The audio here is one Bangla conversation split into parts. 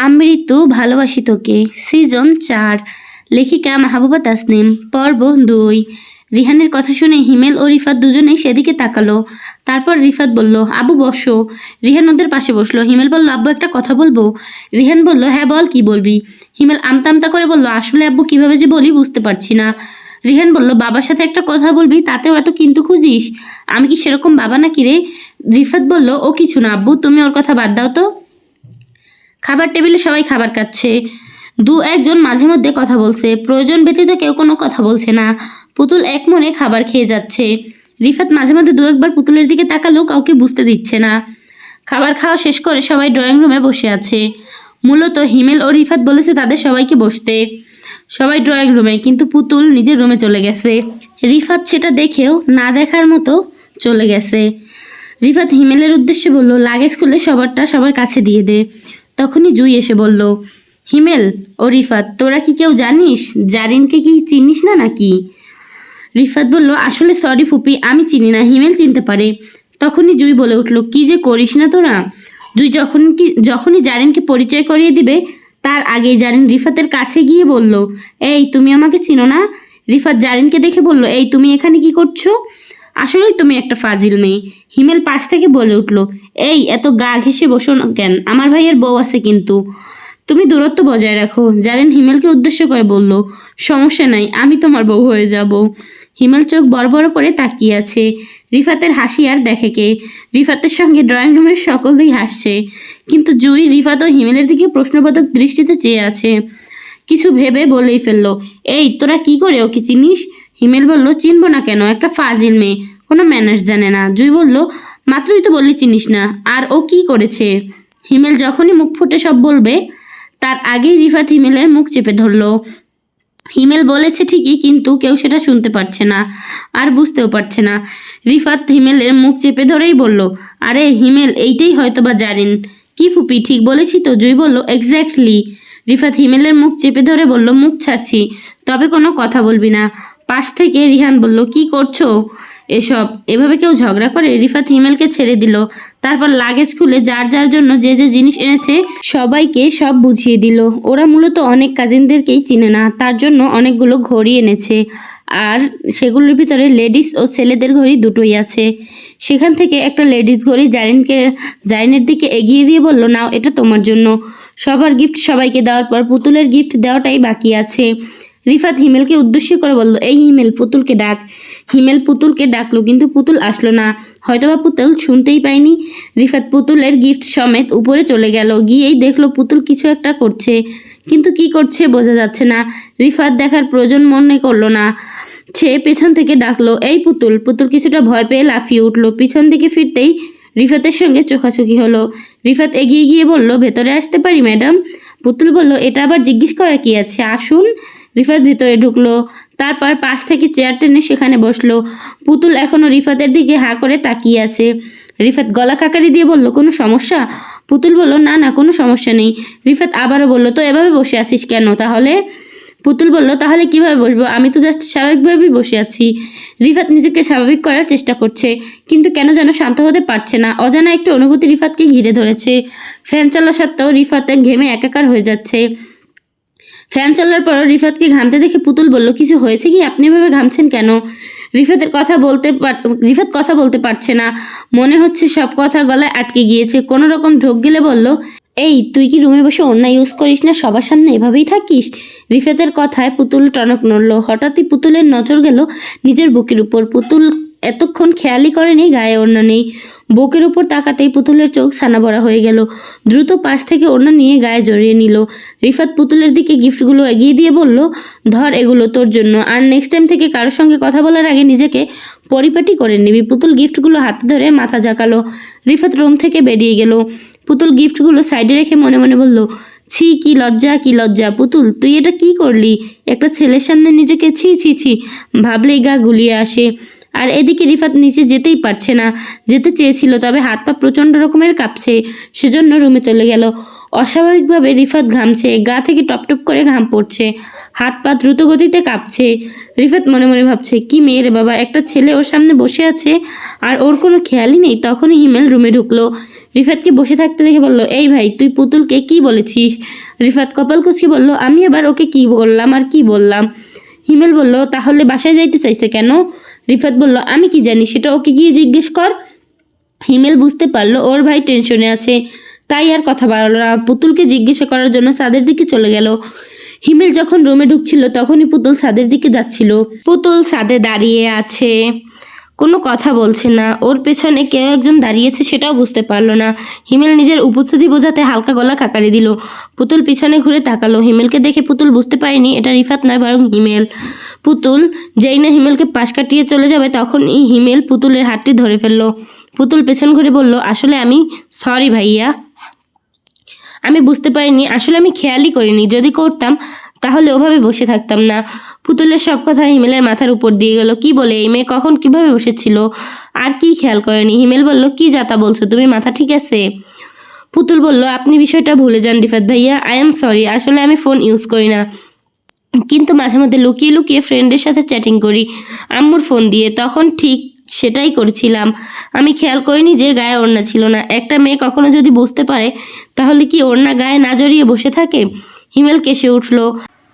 আমৃত্যু ভালোবাসি তোকে সিজন 4 লেখিকা মাহবুবা তাসনিম পর্ব 2। রিহানের কথা শুনে হিমেল ও রিফাত দুজনেই সেদিকে তাকালো। তারপর রিফাত বলল, আব্বু বসো। রিহান ওদের পাশে বসলো। হিমেল বলল, আব্বু একটা কথা বলবো। রিহান বলল, হ্যাঁ বল, কি বলবি। হিমেল আমতা আমতা করে বলল, আসলে আব্বু কিভাবে যে বলি বুঝতে পারছি না। রিহান বলল, বাবার সাথে একটা কথা বলবি তাতেও এত কিন্তু খুঁজিস? আমি কি সেরকম বাবা নাকি রে? রিফাত বলল, ও কিছু না আব্বু, তুমি ওর কথা বাদ দাও তো। খাবার টেবিলে সবাই খাবার খাচ্ছে। দু একজন মাঝে মধ্যে কথা বলছে, প্রয়োজন ব্যতীত কেউ কোনো কথা বলছে না। পুতুল এক মনে খাবার খেয়ে যাচ্ছে। রিফাত মাঝে মধ্যে দু একবার পুতুলের দিকে তাকালেও কাউকে বুঝতে দিচ্ছে না। খাবার খাওয়া শেষ করে সবাই ড্রয়িং রুমে বসে আছে। মূলত হিমেল ও রিফাত বলেছে তাদের সবাইকে বসতে। সবাই ড্রয়িং রুমে, কিন্তু পুতুল নিজের রুমে চলে গেছে। রিফাত সেটা দেখেও না দেখার মতো চলে গেছে। রিফাত হিমেলের উদ্দেশ্যে বলল, লাগেজ খুলে সবারটা সবার কাছে দিয়ে দে। তখনই জুই এসে বলল, হিমেল ও রিফাত, তোরা কি কেউ জানিস জারিনকে কি চিনিস না নাকি? রিফাত বলল, আসলে সরি ফুপি, আমি চিনি না, হিমেল চিনতে পারে। তখনই জুই বলে উঠল, কি যে করিস না তোরা। জুই যখনই জারিনকে পরিচয় করিয়ে দিবে তার আগেই জারিন রিফাতের কাছে গিয়ে বলল, এই তুমি আমাকে চিনো না? রিফাত জারিনকে দেখে বলল, এই তুমি এখানে কি করছো? আসলেই তুমি একটা ফাজিল মেয়ে। হিমেল পাশ থেকে বলে উঠল, এই এত গা ঘেঁষে বসো না কেন, আমার ভাইয়ের বউ আছে কিন্তু। তুমি দূরত্ব বজায় রাখো। জারিন হিমেলকে উদ্দেশ্য করে বলল, সমস্যা নাই, আমি তোমার বউ হয়ে যাব। হিমেল চোখ বড় বড় করে তাকিয়ে আছে। রিফাতের হাসি আর দেখে কে? রিফাতের সঙ্গে ড্রয়িং রুমের সকলেই হাসছে, কিন্তু জুই, রিফাত ও হিমেলের দিকে প্রশ্নবোধক দৃষ্টিতে চেয়ে আছে। কিছু ভেবে বলেই ফেলল, এই তোরা কি করে ওকে চিনিস? হিমেল বলল, চিনব না কেন, একটা ফাজিল মেয়ে, কোনো ম্যানার্স জানে না। জুই বলল, মাত্রই তো বললি চিনিস না, আর ও কি করেছে? হিমেল যখনই মুখ ফুটে সব বলবে তার আগেই রিফাত হিমেলের মুখ চেপে ধরল। হিমেল বলেছে ঠিকই, কিন্তু কেউ সেটা শুনতে পারছে না আর বুঝতেও পারছে না। রিফাত হিমেলের মুখ চেপে ধরেই বলল, আরে হিমেল, এইটাই হয়তোবা জারিন। কি ফুপি, ঠিক বলেছি তো? জুই বলল, এক্স্যাক্টলি। রিফাত হিমেলের মুখ চেপে ধরে বলল, মুখ ছাড়ছি, তবে কোনো কথা বলবি না। পাশ থেকে রিহান বলল, কি করছো এসব? এভাবে কেউ ঝগড়া করে? রিফাত হিমেলকে ছেড়ে দিল। তারপর লাগেজ খুলে যার যার জন্য যে যে জিনিস এনেছে সবাইকে সব বুঝিয়ে দিল। ওরা মূলত অনেক কাজিনদেরকেই চিনে না, তার জন্য অনেকগুলো ঘড়ি এনেছে, আর সেগুলোর ভিতরে লেডিস ও ছেলেদের ঘড়ি দুটোই আছে। সেখান থেকে একটা লেডিস ঘড়ি জারিনের দিকে এগিয়ে দিয়ে বলল, নাও, এটা তোমার জন্য। সবার গিফট সবাইকে দেওয়ার পর পুতুলের গিফট দেওয়াটাই বাকি আছে। রিফাত হিমেলকে উদ্দেশ্য করে বলল, এই হিমেল, পুতুলকে ডাক। হিমেল পুতুলকে ডাকলো, কিন্তু পুতুল আসলো না। হয়তোবা পুতুল শুনতেই পায়নি। রিফাত পুতুলের গিফট সমেত উপরে চলে গেল। গিয়েই দেখলো পুতুল কিছু একটা করছে, কিন্তু কি করছে বোঝা যাচ্ছে না। রিফাত দেখার প্রয়োজন মনে করলো না। সে পেছন থেকে ডাকলো, এই পুতুল। পুতুল কিছুটা ভয় পেয়ে লাফিয়ে উঠলো। পিছন দিকে ফিরতেই রিফাতের সঙ্গে চোখাচোখি হলো। রিফাত এগিয়ে গিয়ে বলল, ভেতরে আসতে পারি ম্যাডাম? পুতুল বলল, এটা আবার জিজ্ঞেস করার কি আছে, আসুন। রিফাত ভিতরে ঢুকলো। তারপর পাশ থেকে চেয়ার টেনে সেখানে বসলো। পুতুল এখনো রিফাতের দিকে হা করে তাকিয়ে আছে। রিফাত গলা কাকারি দিয়ে বলল, কোনো সমস্যা? পুতুল বলল, না না, কোনো সমস্যা নেই। রিফাত আবারও বলল, তো এভাবে বসে আছিস কেন তাহলে? পুতুল বলল, তাহলে কিভাবে বসবো? আমি তো জাস্ট স্বাভাবিকভাবেই বসে আছি। রিফাত নিজেকে স্বাভাবিক করার চেষ্টা করছে, কিন্তু কেন যেন শান্ত হতে পারছে না। অজানা একটি অনুভূতি রিফাতকে ঘিরে ধরেছে। ফ্যান চলা সত্ত্বেও রিফাতে ঘেমে একাকার হয়ে যাচ্ছে। ফ্যান চলার পর রিফাতকে ঘামতে দেখে পুতুল বলল, কিছু হয়েছে কি? আপনি এভাবে ঘামছেন কেন? রিফাত কথা বলতে পারছে না। মনে হচ্ছে সব কথা গলায় আটকে গিয়েছে। কোনো রকম ঢোক গেলে বলল, এই তুই কি রুমে বসে ওড়না ইউজ করিস না? সবার সামনে এভাবেই থাকিস? রিফাতের কথায় পুতুল টনক নড়ল। হঠাৎই পুতুলের নজর গেল নিজের বুকের উপর। পুতুল এতক্ষণ খেয়ালই করেনি গায়ে ওড়না নেই। বুকের উপর তাকাতেই পুতুলের চোখ ছানা বড়া হয়ে গেল। দ্রুত পাশ থেকে ওড়না নিয়ে গায়ে জড়িয়ে নিল। রিফাত পুতুলের দিকে গিফটগুলো এগিয়ে দিয়ে বলল, ধর, এগুলো তোর জন্য, আর নেক্সট টাইম থেকে কারোর সঙ্গে কথা বলার আগে নিজেকে পরিপাটি করে নিবি। পুতুল গিফটগুলো হাতে ধরে মাথা ঝাঁকালো। রিফাত রুম থেকে বেরিয়ে গেল। পুতুল গিফটগুলো সাইডে রেখে মনে মনে বলল, ছি, কি লজ্জা, কি লজ্জা। পুতুল, তুই এটা কি করলি? একটা ছেলের সামনে নিজেকে ছি ছি ছি ভাবলেই গা গুলিয়ে আসে। আর এদিকে রিফাত নিচে যেতেই পারছে না। যেতে চেয়েছিল, তবে হাত পা প্রচণ্ড রকমের কাঁপছে, সেজন্য রুমে চলে গেল। অস্বাভাবিকভাবে রিফাত ঘামছে, গা থেকে টপটপ করে ঘাম পড়ছে, হাত পা দ্রুত গতিতে কাঁপছে। রিফাত মনে মনে ভাবছে, কি মেয়ে রে বাবা, একটা ছেলে ওর সামনে বসে আছে আর ওর কোনো খেয়ালই নেই। তখনই হিমেল রুমে ঢুকলো। রিফাতকে বসে থাকতে দেখে বলল, এই ভাই তুই পুতুলকে কি বলেছিস? রিফাত কপাল কুঁচকে বলল, আমি আবার ওকে কি বললাম আর কি বললাম? হিমেল বলল, তাহলে বাসায় যাইতে চাইছে কেন? রিফাত বলল, আমি কি জানি, সেটা ওকে গিয়ে জিজ্ঞেস কর। হিমেল বুঝতে পারলো ওর ভাই টেনশনে আছে, তাই আর কথা বাড়ালো না। পুতুলকে জিজ্ঞাসা করার জন্য ছাদের দিকে চলে গেল। হিমেল যখন রুমে ঢুকছিল তখনই পুতুল ছাদের দিকে যাচ্ছিল। পুতুল ছাদে দাঁড়িয়ে আছে, কোনো কথা বলছে না। ওর পেছনে কেউ একজন দাঁড়িয়েছে সেটাও বুঝতে পারলো না। হিমেল নিজের উপস্থিতি বোঝাতে হালকা গলা কাকারি দিল। পুতুল পিছনে ঘুরে তাকালো। হিমেলকে দেখে পুতুল বুঝতে পারেনি এটা রিফাত নয় বরং হিমেল। পুতুল যেই না হিমেলকে পাশ কাটিয়ে চলে যাবে তখনই হিমেল পুতুলের হাতটি ধরে ফেললো। পুতুল পেছন ঘুরে বলল, আসলে আমি সরি ভাইয়া, আমি বুঝতে পারিনি, আসলে আমি খেয়ালই করিনি, যদি করতাম তাহলে ওভাবে বসে থাকতাম না। পুতুলের সব কথা হিমেলের মাথার উপর দিয়ে গেল। কি বলে এই মেয়ে কখন কিভাবে বসেছিল আর কি খেয়াল করেনি? হিমেল বলল, কি যাতা বলছো তুমি, মাথা ঠিক আছে? পুতুল বলল, আপনি বিষয়টা ভুলে যান রিফাত ভাইয়া, আই এম সরি, আসলে আমি ফোন ইউজ করি না, কিন্তু মাঝে মধ্যে লুকিয়ে লুকিয়ে ফ্রেন্ডের সাথে চ্যাটিং করি আম্মুর ফোন দিয়ে, তখন ঠিক সেটাই করছিলাম। আমি খেয়াল করিনি যে গায়ে ওড়না ছিল না। একটা মেয়ে কখনো যদি বুঝতে পারে তাহলে কি ওড়না গায়ে না জড়িয়ে বসে থাকে? হিমেল কেসে উঠলো।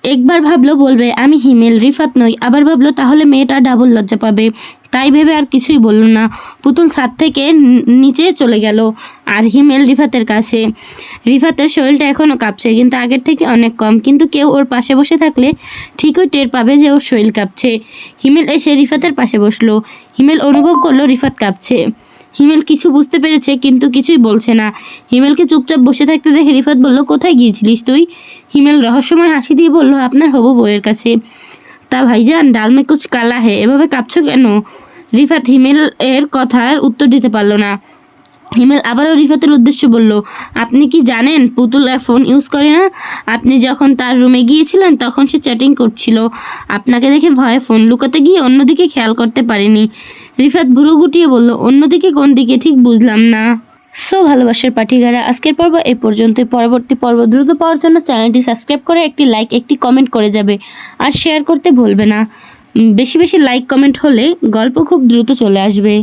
একবার ভাবলো বলবে আমি হিমেল, রিফাত নই, আবার ভাবলো তাহলে মেয়েটা ডাবল লজ্জা পাবে, তাই ভেবে আর কিছুই বলল না। পুতুল ছাদ থেকে নিচে চলে গেল আর হিমেল রিফাতের কাছে। রিফাতের শরীরটা এখনও কাঁপছে, কিন্তু আগের থেকে অনেক কম, কিন্তু কেউ ওর পাশে বসে থাকলে ঠিকই টের পাবে যে ওর শরীর কাঁপছে। হিমেল এসে রিফাতের পাশে বসলো। হিমেল অনুভব করলো রিফাত কাঁপছে। হিমেল কিছু বুঝতে পেরেছে কিন্তু কিছুই বলছে না। হিমেলকে চুপচাপ বসে থাকতে দেখে রিফাত বলল, কোথায় গিয়েছিলিস তুই? হিমেল রহস্যময় হাসি দিয়ে বলল, আপনার হবু বউয়ের কাছে। তা ভাইজান ডাল মে কুছ কালা হে, এভাবে কাঁপছো কেন? রিফাত হিমেল এর কথার উত্তর দিতে পারল না। হিমেল আবারও রিফাতের উদ্দেশ্যে বলল, আপনি কি জানেন পুতুল ফোন ইউজ করে না? আপনি যখন তার রুমে গিয়েছিলেন তখন সে চ্যাটিং করছিল, আপনাকে দেখে ভয়ে ফোন লুকাতে গিয়ে অন্যদিকে খেয়াল করতে পারেনি। রিফাত ভুরু গুটিয়ে বলল, অন্যদিকে কোন দিকে ঠিক বুঝলাম না। সো ভালোবাসার পাঠিগারা, আজকের পর্ব এই পর্যন্তই। পরবর্তী পর্ব দ্রুত পাওয়ার জন্য চ্যানেলটি সাবস্ক্রাইব করে একটি লাইক একটি কমেন্ট করে যাবে আর শেয়ার করতে ভুলবে না। বেশি বেশি লাইক কমেন্ট হলে গল্প খুব দ্রুত চলে আসবে।